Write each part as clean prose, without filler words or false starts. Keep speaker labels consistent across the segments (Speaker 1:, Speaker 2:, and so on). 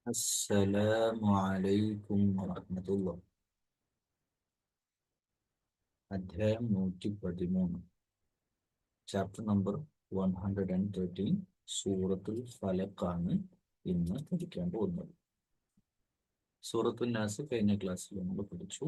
Speaker 1: അസ്സലാമു അലൈക്കും വറഹ്മത്തുള്ളാഹി. അധ്യായം 113, ചാപ്റ്റർ നമ്പർ 113, സൂറത്തുൽ ഫലഖാണ് ഇന്ന് പഠിക്കാൻ പോകുന്നത്. സൂറത്തുൽ നാസ് കഴിഞ്ഞ ക്ലാസ്സിൽ നമ്മൾ പഠിച്ചു.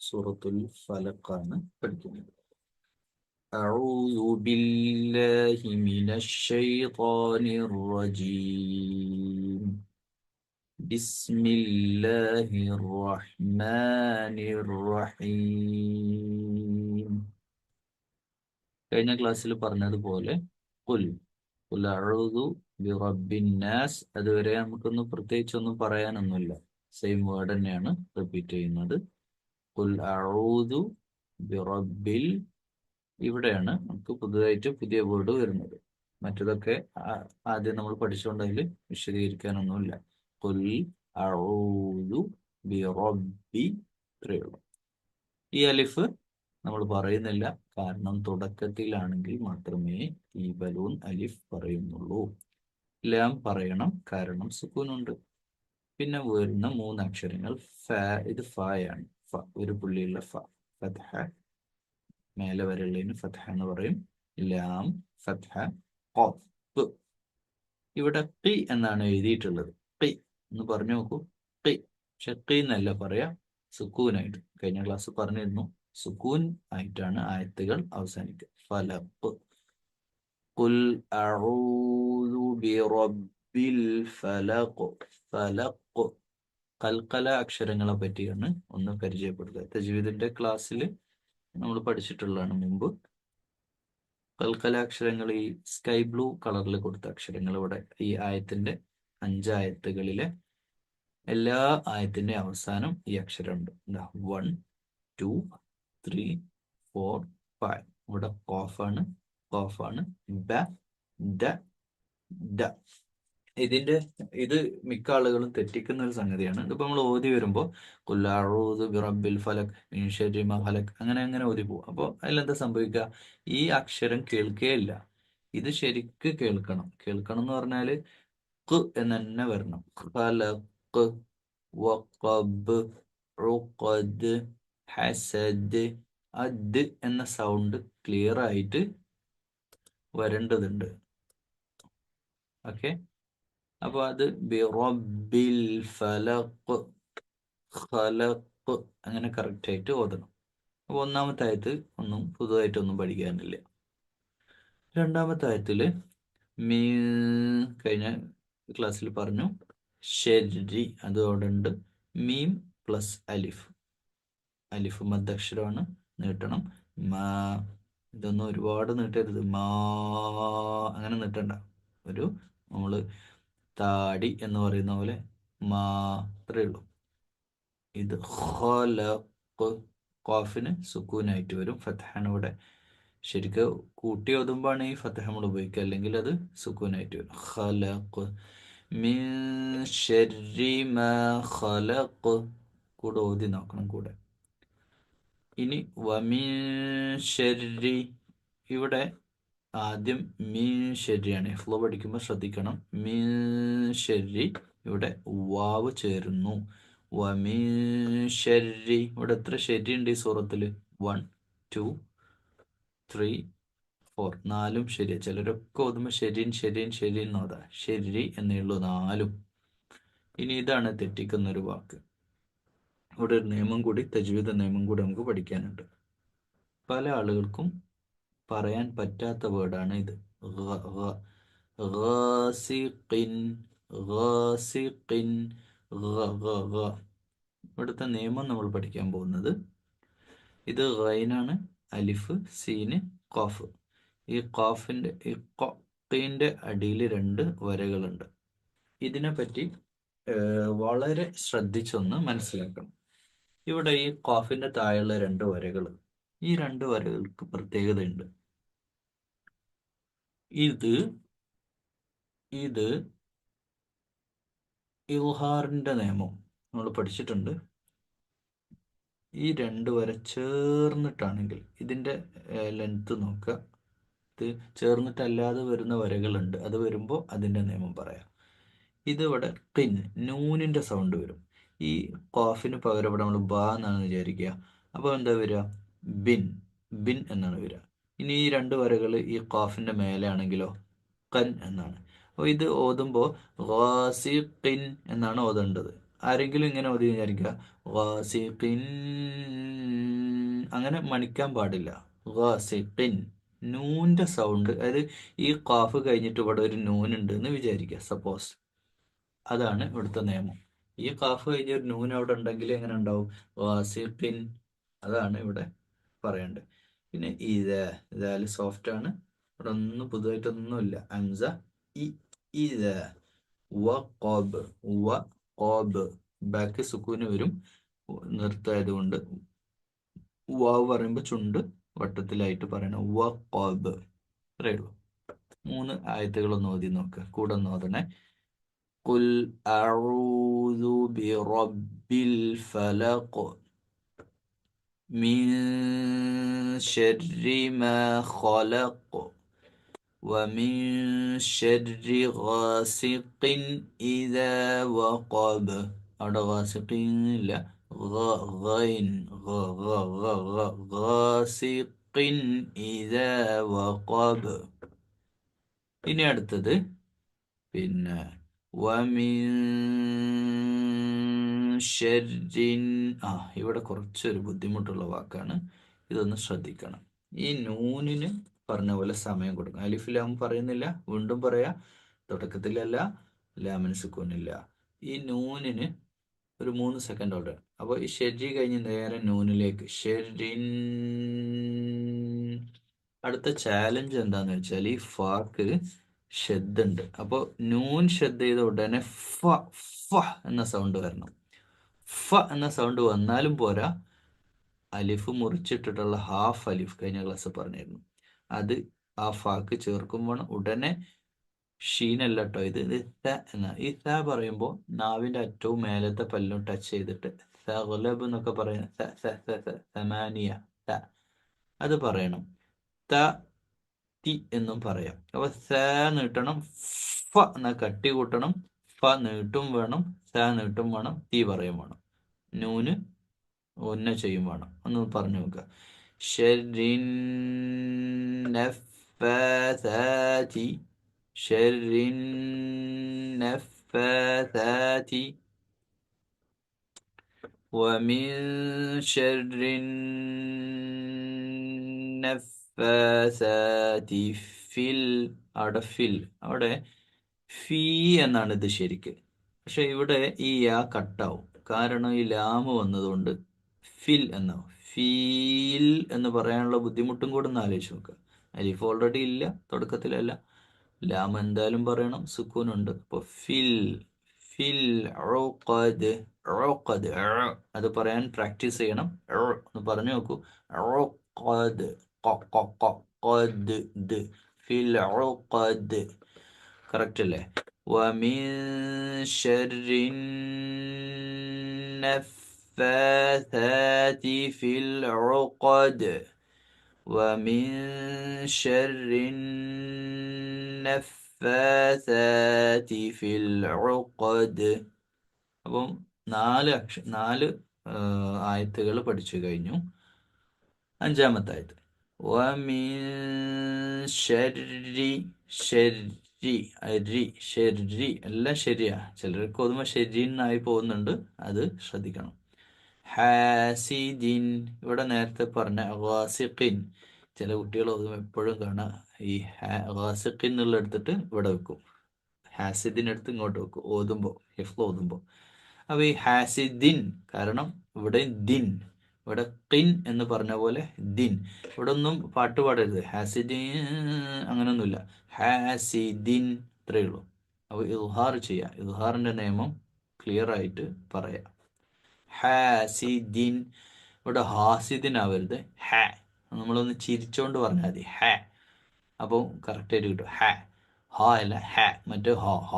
Speaker 1: സൂറത്തുൽ ഫലഖാണ് പഠിക്കുന്നത്. അഊദു ബില്ലാഹി മിനശ് ശൈത്വാനിർ റജീം. ബിസ്മില്ലാഹിർ റഹ്മാനിർ റഹീം. കഴിഞ്ഞ ക്ലാസ്സിൽ പറഞ്ഞതുപോലെ ഖുൽ ഖുൽ അഊദു ബിറബ്ബിൻ നാസ്. അതുവരെ നമുക്കൊന്നും പ്രത്യേകിച്ചൊന്നും പറയാനൊന്നുമില്ല. സെയിം വേർഡ് തന്നെയാണ് റിപ്പീറ്റ് ചെയ്യുന്നത്. ഖുൽ അഊദു ബിറബ്ബിൽ. ഇവിടെയാണ് നമുക്ക് പുതിയ വേർഡ് വരുന്നത്. മറ്റതൊക്കെ ആദ്യം നമ്മൾ പഠിച്ചുകൊണ്ട് അതിൽ വിശദീകരിക്കാനൊന്നുമില്ല. ഖുൽ അഊദു ബിറബ്ബി, ഇത്രയേ ഉള്ളൂ. ഈ അലിഫ് നമ്മൾ പറയുന്നില്ല, കാരണം തുടക്കത്തിലാണെങ്കിൽ മാത്രമേ ഈ ബലൂൺ അലിഫ് പറയുന്നുള്ളൂ. ലാം പറയണം, കാരണം സുക്കൂനുണ്ട്. പിന്നെ വരുന്ന 3 അക്ഷരങ്ങൾ ഫ. ഇത് ഫയാണ്. ഫ, ഒരു പുള്ളിയുള്ള ഫ. ഫത്ഹ, മേലെ വരെയുള്ളതിന് ഫത്ഹ എന്ന് പറയും. ലാം, ഫത്ഹ, ഖാഫ്. ഇവിടെ ഖി എന്നാണ് എഴുതിയിട്ടുള്ളത്. ഖി എന്ന് പറഞ്ഞു നോക്കൂ. ഖി. പക്ഷെ ഖി എന്നല്ല പറയാ, സുക്കൂനായിട്ട്. കഴിഞ്ഞ ക്ലാസ് പറഞ്ഞിരുന്നു, സുക്കൂൻ ആയിട്ടാണ് ആയത്തുകൾ അവസാനിക്കുക. ഫലഖ്. ഖുൽ അഊദു ബിറബ്ബിൽ ഫലഖ്. ഫലഖ്. കൽക്കല അക്ഷരങ്ങളെ പറ്റിയാണ് ഒന്ന് പരിചയപ്പെടുത്തുക. തജ്വീദിന്റെ ക്ലാസ്സിൽ നമ്മൾ പഠിച്ചിട്ടുള്ളതാണ് മുമ്പ്. കൽക്കല അക്ഷരങ്ങൾ ഈ സ്കൈ ബ്ലൂ കളറിൽ കൊടുത്ത അക്ഷരങ്ങൾ ഇവിടെ ഈ ആയത്തിന്റെ 5 ആയത്തുകളിലെ എല്ലാ ആയത്തിന്റെ അവസാനം ഈ അക്ഷരമുണ്ട്. 1, 2, 3, 4, 5. ഇവിടെ ഖാഫാണ്. ബ, ദ, ദ. ഇത് മിക്ക ആളുകളും തെറ്റിക്കുന്ന ഒരു സംഗതിയാണ്. ഇതിപ്പോ നമ്മൾ ഓതി വരുമ്പോൾ ഖുൽ അഊദു ബിറബ്ബിൽ ഫലക് മിൻ ശർരി മാ ഖലക് അങ്ങനെ ഓതി പോകും. അപ്പോൾ അതിലെന്താ സംഭവിക്കുക? ഈ അക്ഷരം കേൾക്കുകയില്ല. ഇത് ശരിക്ക് കേൾക്കണം. എന്ന് പറഞ്ഞാല് ഖ് എന്ന് തന്നെ വരണം. ഖലഖ്, വഖബ്, ഉഖദ്, ഹസദ്. അദ് എന്ന സൗണ്ട് ക്ലിയർ ആയിട്ട് വരേണ്ടതുണ്ട്. ഓക്കെ. അപ്പൊ അത് ബിറബ്ബിൽ ഫലഖ്, ഖലഖ് അങ്ങനെ കറക്റ്റ് ആയിട്ട് ഓതണം. അപ്പൊ ഒന്നാമത്തെ ആയത്ത് ഒന്നും പുതുതായിട്ടൊന്നും പഠിക്കാനില്ല. രണ്ടാമത്തെ ആയത്തില് കഴിഞ്ഞ ക്ലാസ്സിൽ പറഞ്ഞു ശരി, അത് അവിടെ ഉണ്ട്. മീം പ്ലസ് അലിഫ്. അലിഫ് മദ്ദക്ഷരമാണ്, നീട്ടണം. മാ, ഇതൊന്നും ഒരുപാട് നീട്ടരുത്. മാ അങ്ങനെ നീട്ടണ്ട. നമ്മള് താടി എന്ന് പറയുന്ന പോലെ മാത്രമേ ഉള്ളൂ. ഇത് ഖലഖ്, ഖാഫിന് സുക്കൂനായിട്ട് വരും. ഫത്ഹാണ് ഇവിടെ. ശരിക്ക് കൂട്ടി ഓതുമ്പോഴാണ് ഈ ഫത്ഹ നമ്മൾ ഉപയോഗിക്കുക, അല്ലെങ്കിൽ അത് സുക്കൂനായിട്ട് വരും. ഖലഖ് മിൻ ശർരി മാ ഖലഖ്. കൂടെ ഓതി നോക്കണം കൂടെ. ഇനി വമിൻ ശർരി. ഇവിടെ ആദ്യം മീൻ ശരിയാണ്. ഫ്ലോ പഠിക്കുമ്പോൾ ശ്രദ്ധിക്കണം. മീൻ ശരി, ഇവിടെ വാവ് ചേരുന്നു. വമീൻ ശരി. ഇവിടെ എത്ര ശരി ഉണ്ട് ഈ സൂറത്തിൽ? 1, 2, 3, 4. 4 ശരി. ചിലരൊക്കെ ഓതുമ്പോൾ ശരി എന്നോതാ. ശരി എന്നേ ഉള്ളൂ 4. ഇനി ഇതാണ് തെറ്റിക്കുന്ന ഒരു വാക്ക്. ഇവിടെ ഒരു നിയമം കൂടി, തജ്വീദ് നിയമം കൂടി നമുക്ക് പഠിക്കാനുണ്ട്. പല ആളുകൾക്കും പറയാൻ പറ്റാത്ത വേർഡാണ് ഇത്. ഇവിടുത്തെ നിയമം നമ്മൾ പഠിക്കാൻ പോകുന്നത്, ഇത് ഗൈനാണ്, അലിഫ്, സീന്, ഖാഫ്. ഈ ഖാഫിന്റെ അടിയിൽ 2 വരകളുണ്ട്. ഇതിനെപ്പറ്റി വളരെ ശ്രദ്ധിച്ചൊന്ന് മനസ്സിലാക്കണം. ഇവിടെ ഈ ഖാഫിന്റെ താഴെയുള്ള 2 വരകൾ, ഈ 2 വരകൾക്ക് പ്രത്യേകതയുണ്ട്. ഇത് ഇൽഹാറിന്റെ നിയമം നമ്മൾ പഠിച്ചിട്ടുണ്ട്. ഈ 2 വര ചേർന്നിട്ടാണെങ്കിൽ ഇതിന്റെ ലെങ്ത് നോക്കുക. ഇത് ചേർന്നിട്ടല്ലാതെ വരുന്ന വരകളുണ്ട്. അത് വരുമ്പോൾ അതിന്റെ നിയമം പറയാം. ഇത് ഇവിടെ ഖിൻ, നൂനിൻ്റെ സൗണ്ട് വരും. ഈ ഖാഫിന് പകരം ഇവിടെ നമ്മൾ ബ എന്നാണ് വിചാരിക്കുക. അപ്പോൾ എന്താ വരിക? ബിൻ, ബിൻ എന്നാണ് വരിക. ഇനി ഈ രണ്ട് വരകൾ ഈ ഖാഫിൻ്റെ മേലെ ആണെങ്കിലോ ഖൻ എന്നാണ്. അപ്പോൾ ഇത് ഓതുമ്പോൾ ഖാസിഖിൻ എന്നാണ് ഓതേണ്ടത്. ആരെങ്കിലും ഇങ്ങനെ ഓതി വിചാരിക്കുക ഖാസിഖിൻ, അങ്ങനെ മണിക്കാൻ പാടില്ല. ഖാസിഖിൻ, നൂൻ്റെ സൗണ്ട്, അതായത് ഈ ഖാഫ് കഴിഞ്ഞിട്ട് ഇവിടെ ഒരു നൂൻ ഉണ്ട് എന്ന് വിചാരിക്കുക സപ്പോസ്. അതാണ് ഇവിടുത്തെ നിയമം. ഈ ഖാഫ് കഴിഞ്ഞ ഒരു നൂൻ അവിടെ ഉണ്ടെങ്കിൽ എങ്ങനെ ഉണ്ടാവും? ഖാസിഖിൻ. അതാണ് ഇവിടെ പറയേണ്ടത്. പിന്നെ ഇതാല് സോഫ്റ്റ് ആണ്, ഇവിടെ ഒന്നും പുതുതായിട്ടൊന്നുമില്ല. ഹംസ ഇ, ഇത, വ ഖാബ്, വ ഖാബ്, ബാക്ക് സുക്കൂന് വരും നിർത്തായതുകൊണ്ട്. വാവ് പറയുമ്പോൾ ചുണ്ട് വട്ടത്തിലായിട്ട് പറയണം, വ ഖാബ്. അത്രയേ ഉള്ളൂ. 3 ആയത്തുകളൊന്ന് ഓതി നോക്കുക, കൂടെ ഒന്ന് ഓതണേ. ഖുൽ അഊദു ബിറബ്ബിൽ ഫലഖ് മിൻ ശർരി മാ ഖലഖ് ومن شر غاسق إذا وقب. അവിടെ غاسقين ഇല്ല, غين غاسق إذا وقب. ഇനി അടുത്തത് പിന്നെ ومن شر, ഇവിടെ കുറച്ചൊരു ബുദ്ധിമുട്ടുള്ള വാക്കാണ്, ഇതൊന്ന് ശ്രദ്ധിക്കണം. ഈ നൂനിന് പറഞ്ഞ പോലെ സമയം കൊടുക്കണം. അലിഫ് ലാം പറയുന്നില്ല, വീണ്ടും പറയാ, തുടക്കത്തിലല്ല, ലാമിന് സുക്കൂനില്ല. ഈ നൂനിന് ഒരു 3 സെക്കൻഡ് ഓർഡർ. അപ്പോൾ ഈ ഷെരി കഴിഞ്ഞ് നേരെ നൂനിലേക്ക് ഷെരിൻ. അടുത്ത ചാലഞ്ച് എന്താന്ന് വെച്ചാൽ ഈ ഫാക്ക് ഷെദ്ദുണ്ട്. അപ്പോൾ നൂൻ ഷെദ് ചെയ്ത ഉടനെ ഫ ഫ എന്ന സൗണ്ട് വരണം. ഫ എന്ന സൗണ്ട് വന്നാലും പോരാ, അലിഫ് മുറിച്ചിട്ടിട്ടുള്ള ഹാഫ് അലിഫ് കഴിഞ്ഞ ക്ലാസ് പറഞ്ഞിരുന്നു, അത് ആ ഫാക്ക് ചേർക്കുമ്പോൾ ഉടനെ ഷീനല്ല കേട്ടോ, ഇത് ത എന്ന. ഈ ത പറയുമ്പോൾ നാവിൻ്റെ അറ്റവും മേലത്തെ പല്ലും ടച്ച് ചെയ്തിട്ട് തഗ്ലബ് എന്നൊക്കെ പറയുന്ന തമാനിയ ത, അത് പറയണം. ത തി എന്നും പറയാം. അപ്പൊ സ നീട്ടണം, ഫ എന്ന കട്ടി കൂട്ടണം, ഫ നീട്ടും വേണം, സ നീട്ടും വേണം, തി പറയും വേണം, നൂന് ഒന്ന ചെയ്യും വേണം. ഒന്ന് പറഞ്ഞു നോക്കുക. ഷെറിൻ നഫ്ഫാസാതി, ഷെറിൻ നഫ്ഫാസാതി ومن شر النفاثات അവിടെ ഫിൽ, അവിടെ ഫീ എന്നാണ് ഇത് ശരിക്ക്. പക്ഷെ ഇവിടെ ഈ യാ കട്ടാവും, കാരണം ഈ ലാമ് വന്നതുകൊണ്ട് ഫിൽ എന്നാവും. ഫീൽ എന്ന് പറയാനുള്ള ബുദ്ധിമുട്ടും കൂടെ ഒന്ന് ആലോചിച്ച് നോക്കുക. അലിഫ് ഓൾറെഡി ഇല്ല, തുടക്കത്തിലല്ല, ലാം എന്തായാലും പറയണം, സുക്കൂനുണ്ട്. അപ്പോൾ ഫിൽ, ഫിൽ ഉഖദ്, ഉഖദ്, അത് പറയാൻ പ്രാക്ടീസ് ചെയ്യണം. ഒന്ന് പറഞ്ഞു നോക്കൂ. ഉഖദ്, ഖദ്, ഫിൽ ഉഖദ്, കറക്റ്റ് അല്ലേ? ومن شر النفاثات في العقد, ومن شر النفاثات في العقد. അപ്പം 4 ആയത്തുകൾ പഠിച്ചു കഴിഞ്ഞു. 5-ാമത്തെ ആയത്ത് ومن شر, ഷെരി എല്ലാം ശരിയാ, ചിലർക്ക് ഓതുമ്പോൾ ഷെരീന്നായി പോകുന്നുണ്ട്, അത് ശ്രദ്ധിക്കണം. ഹാസിദിൻ, ഇവിടെ നേരത്തെ പറഞ്ഞ ഗാസിഖിൻ, ചില കുട്ടികൾ ഓതുമ്പോൾ എപ്പോഴും കാണാം ഈ ഗാസിഖിൻ എന്നുള്ള എടുത്തിട്ട് ഇവിടെ വെക്കും, ഹാസിദിനെടുത്ത് ഇങ്ങോട്ട് വെക്കും ഓതുമ്പോൾ, ഹിഫ്ള് ഓതുമ്പോൾ. അപ്പോൾ ഈ ഹാസിദിൻ, കാരണം ഇവിടെ ദിൻ, ഇവിടെ ഖിൻ എന്ന് പറഞ്ഞ പോലെ ദിൻ. ഇവിടെ ഒന്നും പാട്ട് പാടരുത്, ഹാസിദിൻ അങ്ങനെയൊന്നുമില്ല, ഹാസിദിൻ ഇത്രയേ ഉള്ളൂ. അപ്പോൾ ഇദ്ഹാർ ചെയ്യുക, ഇദ്ഹാറിൻ്റെ നിയമം ക്ലിയർ ആയിട്ട് പറയാം. ഹാസിദിൻ, ഇവിടെ ഹാസിദിൻ ആവരുത്, ഹ, നമ്മളൊന്ന് ചിരിച്ചോണ്ട് പറഞ്ഞാൽ മതി, ഹ, അപ്പോൾ കറക്റ്റായിട്ട് കിട്ടും. ഹ, ഹ അല്ല ഹ, മറ്റേ ഹ, ഹ,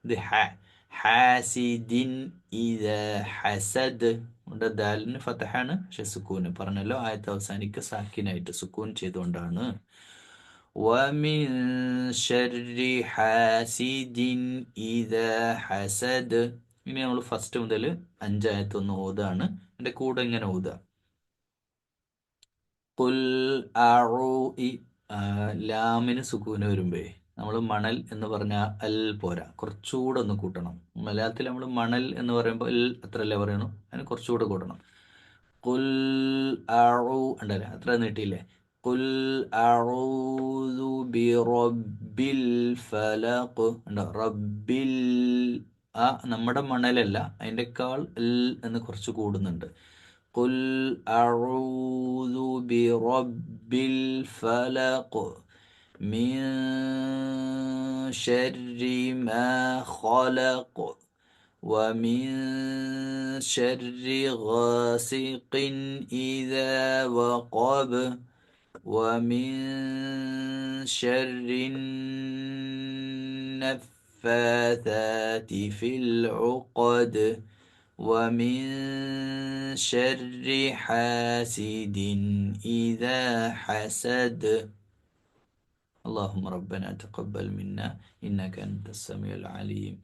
Speaker 1: ഇത് ഹ. ഹാസിദിൻ ഇദ ഹസദ്, ഇവിടെ ദാലിന് ഫതഹാണ്, പക്ഷെ സുക്കൂന് പറഞ്ഞല്ലോ, ആയത്ത് അവസാനിക്ക് സാക്കിനായിട്ട് സുക്കൂൻ ചെയ്തുകൊണ്ടാണ്. ومن شر حاسد إذا حسد. ഇനി നമ്മൾ ഫസ്റ്റ് മുതൽ 5 ആയത്തൊന്ന് ഓതാണ്. എൻ്റെ കൂടെ ഇങ്ങനെ ഓതുക. കുൽ ഈ ലാമിന് സുക്കൂന് വരുമ്പേ നമ്മൾ മണൽ എന്ന് പറഞ്ഞാൽ അൽ പോരാ, കുറച്ചുകൂടെ ഒന്ന് കൂട്ടണം. മലയാളത്തിൽ നമ്മൾ മണൽ എന്ന് പറയുമ്പോൾ അൽ അത്രയല്ലേ പറയണു, അതിന് കുറച്ചുകൂടെ കൂട്ടണം. കുൽ ഉണ്ടല്ലേ, അത്ര നീട്ടിയില്ലേ. കുൽ അഊദു ബി റബ്ബിൽ ഫലഖ് ഉണ്ടോ, റബ്ബിൽ നമ്മുടെ മണലല്ല, അതിൻ്റെക്കാൾ എൽ എന്ന് കുറച്ച് കൂടുന്നുണ്ട്. കുൽ അഊദു ബി റബ്ബിൽ ഫലഖ് മിൻ ശർരി മാ ഖലഖ് ومن شر غاسق إذا وقب ومن شر النفاثات في العقد ومن شر حاسد إذا حسد. اللهم ربنا تقبل منا إنك أنت السميع العليم.